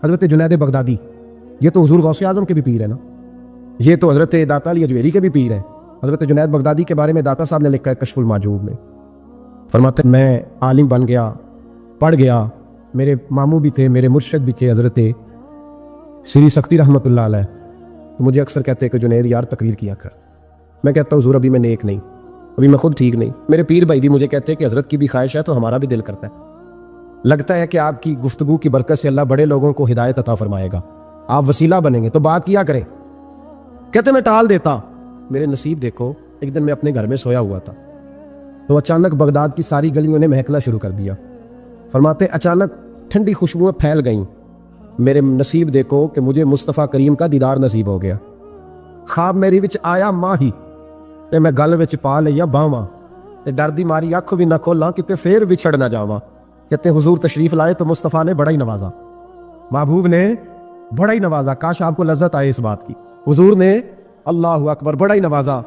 حضرت جنید بغدادی، یہ تو حضور غوث اعظم کے بھی پیر ہے نا، یہ تو حضرت داتا علی اجویری کے بھی پیر ہیں۔ حضرت جنید بغدادی کے بارے میں داتا صاحب نے لکھا ہے کشف المعجوب میں، فرماتے ہیں میں عالم بن گیا، پڑھ گیا، میرے ماموں بھی تھے، میرے مرشد بھی تھے حضرت سری سختی رحمۃ اللہ علیہ، تو مجھے اکثر کہتے ہیں کہ جنید یار تقریر کیا کر۔ میں کہتا ہوں حضور ابھی میں نیک نہیں، ابھی میں خود ٹھیک نہیں۔ میرے پیر بھائی بھی مجھے کہتے ہیں کہ حضرت کی بھی خواہش ہے تو ہمارا بھی دل کرتا ہے، لگتا ہے کہ آپ کی گفتگو کی برکت سے اللہ بڑے لوگوں کو ہدایت عطا فرمائے گا، آپ وسیلہ بنیں گے تو بات کیا کریں۔ کہتے میں ٹال دیتا، میرے نصیب دیکھو، ایک دن میں اپنے گھر میں سویا ہوا تھا تو اچانک بغداد کی ساری گلیوں نے مہکنا شروع کر دیا۔ فرماتے اچانک ٹھنڈی خوشبوئیں پھیل گئیں، میرے نصیب دیکھو کہ مجھے مصطفیٰ کریم کا دیدار نصیب ہو گیا۔ خواب میری وچ آیا ماہی تے میں گل وچ پا لیا باواں تے ڈر دی ماری اکھ بھی نہ کھولاں کتے پھر وچھڑ نہ جاواں۔ کہتے حضور تشریف لائے تو مصطفیٰ نے بڑا ہی نوازا، محبوب نے بڑا ہی نوازا، کاش آپ کو لذت آئے اس بات کی۔ حضور نے اللہ اکبر بڑا ہی نوازا۔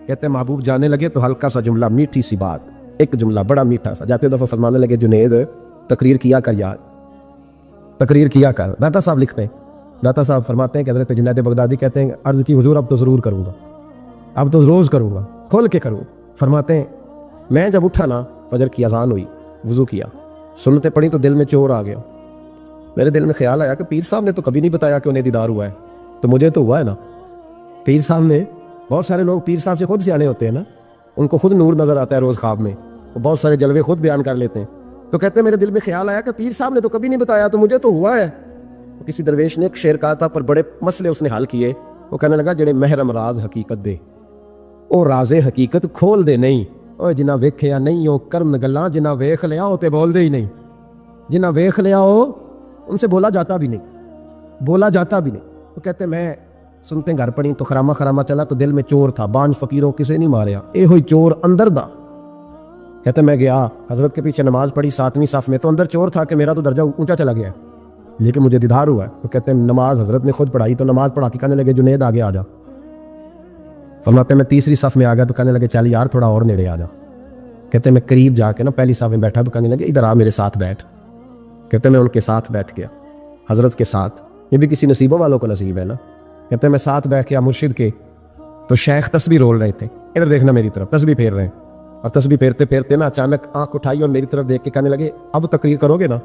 کہتے محبوب جانے لگے تو ہلکا سا جملہ، میٹھی سی بات، ایک جملہ بڑا میٹھا سا، جاتے دفعہ فرمانے لگے جنید تقریر کیا کر یار، تقریر کیا کر۔ داتا صاحب لکھتے ہیں، داتا صاحب فرماتے ہیں کہ حضرت جنید بغدادی کہتے ہیں عرض کی حضور اب تو ضرور کروں گا، اب تو روز کروں گا، کھول کے کروں۔ فرماتے ہیں میں جب اٹھا نا، فجر کی اذان ہوئی، وضو کیا، سنتیں پڑھی تو دل میں چور آ گیا۔ میرے دل میں خیال آیا کہ پیر صاحب نے تو کبھی نہیں بتایا کہ انہیں دیدار ہوا ہے، تو مجھے تو ہوا ہے نا۔ پیر صاحب نے، بہت سارے لوگ پیر صاحب سے خود سیانے ہوتے ہیں نا، ان کو خود نور نظر آتا ہے روز خواب میں، وہ بہت سارے جلوے خود بیان کر لیتے ہیں، تو کہتے ہیں میرے دل میں خیال آیا کہ پیر صاحب نے تو کبھی نہیں بتایا تو مجھے تو ہوا ہے۔ کسی درویش نے ایک شعر کہا تھا پر بڑے مسئلے اس نے حل کیے، وہ کہنے لگا جڑے محرم راز حقیقت دے او راز حقیقت کھول دے نہیں، او جنہ ویکھیا نہیں او کرن گلاں، جنہ ویکھ لیا او تے بول دے ہی نہیں، جنہ ویکھ لیا او ان سے بولا جاتا بھی نہیں، بولا جاتا بھی نہیں۔ وہ کہتے میں سنتے گھر پڑی تو خرامہ خرامہ چلا تو دل میں چور تھا، بانج فقیروں کسے نہیں ماریا، اے ہوئی چور اندر دا۔ کہتے میں گیا حضرت کے پیچھے نماز پڑھی 7ویں صف میں، تو اندر چور تھا کہ میرا تو درجہ اونچا چلا گیا ہے لیکن مجھے دیدار ہوا ہے۔ تو کہتے ہیں نماز حضرت نے خود پڑھائی تو نماز پڑھا کے کہنے لگے جنید آگے آ جا۔ فرماتے میں 3ری صف میں آ گیا تو کہنے لگے چل یار تھوڑا اور نیڑے آ جا۔ کہتے میں قریب جا کے نا پہلی صف میں بیٹھا تو کہنے لگے ادھر آ میرے ساتھ بیٹھ۔ کہتے میں ان کے ساتھ بیٹھ گیا، حضرت کے ساتھ، یہ بھی کسی نصیبوں والوں کو نصیب ہے نا۔ کہتے میں ساتھ بیٹھ گیا مرشد کے، تو شیخ تسبیح رول رہے تھے، ادھر دیکھنا میری طرف، تسبیح پھیر رہے ہیں، اور تسبیح پھیرتے پھیرتے نا اچانک آنکھ اٹھائی اور میری طرف دیکھ کے کہنے لگے اب تقریر کرو گے نا،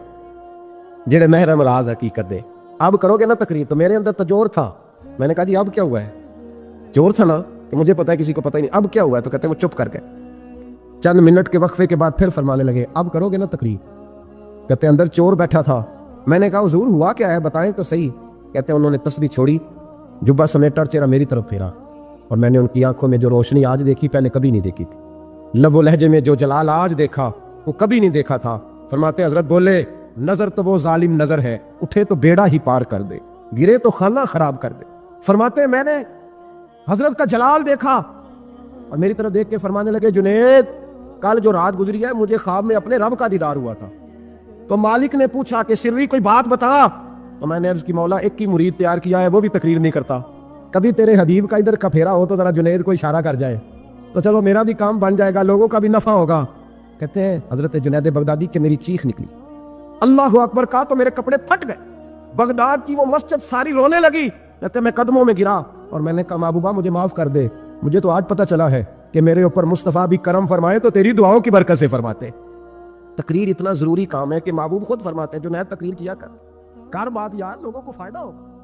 جڑے محرم راز حقیقت دے اب کرو گے نا تقریر۔ تو میرے اندر تجور تھا، میں نے کہا جی اب کیا ہوا ہے، چور تھا نا کہ مجھے پتا ہے کسی کو پتہ ہی نہیں، اب کیا ہوا ہے؟ تو کہتے ہیں وہ چپ کر کے چند منٹ کے وقفے کے بعد پھر فرمانے لگے اب کرو گے نا تقریر۔ کہتے ہیں اندر چور بیٹھا تھا، میں نے کہا حضور ہوا کیا ہے بتائیں تو صحیح۔ کہتے ہیں انہوں نے تسبیح چھوڑی، جبہ سمیٹا چہرہ میری طرف پھیرا، اور میں نے ان کی آنکھوں میں جو روشنی آج دیکھی پہلے کبھی نہیں دیکھی تھی، لب و لہجے میں جو جلال آج دیکھا وہ کبھی نہیں دیکھا تھا۔ فرماتے حضرت بولے نظر تو وہ ظالم نظر ہے، اٹھے تو بیڑا ہی پار کر دے، گرے تو خانہ خراب کر دے۔ فرماتے میں نے حضرت کا جلال دیکھا اور میری طرف دیکھ کے فرمانے لگے جنید کل جو رات گزری ہے مجھے خواب میں اپنے رب کا دیدار ہوا تھا، تو مالک نے پوچھا کہ سری کوئی بات بتا، تو میں نے عرض کی مولا ایک ہی مرید تیار کیا ہے وہ بھی تقریر نہیں کرتا، کبھی تیرے حبیب کا ادھر کا پھیرا ہو تو ذرا جنید کو اشارہ کر جائے تو چلو میرا بھی کام بن جائے گا، لوگوں کا بھی نفع ہوگا۔ کہتے ہیں حضرت جنید بغدادی کہ میری چیخ نکلی، اللہ اکبر کہا تو میرے کپڑے پھٹ گئے، بغداد کی وہ مسجد ساری رونے لگی۔ کہتے میں قدموں میں گرا اور میں نے کہا محبوبہ مجھے معاف کر دے، مجھے تو آج پتہ چلا ہے کہ میرے اوپر مصطفیٰ بھی کرم فرمائے تو تیری دعاؤں کی برکت سے فرماتے۔ تقریر اتنا ضروری کام ہے کہ محبوب خود فرماتے ہیں جنید تقریر کیا کر بات یار، لوگوں کو فائدہ ہوگا۔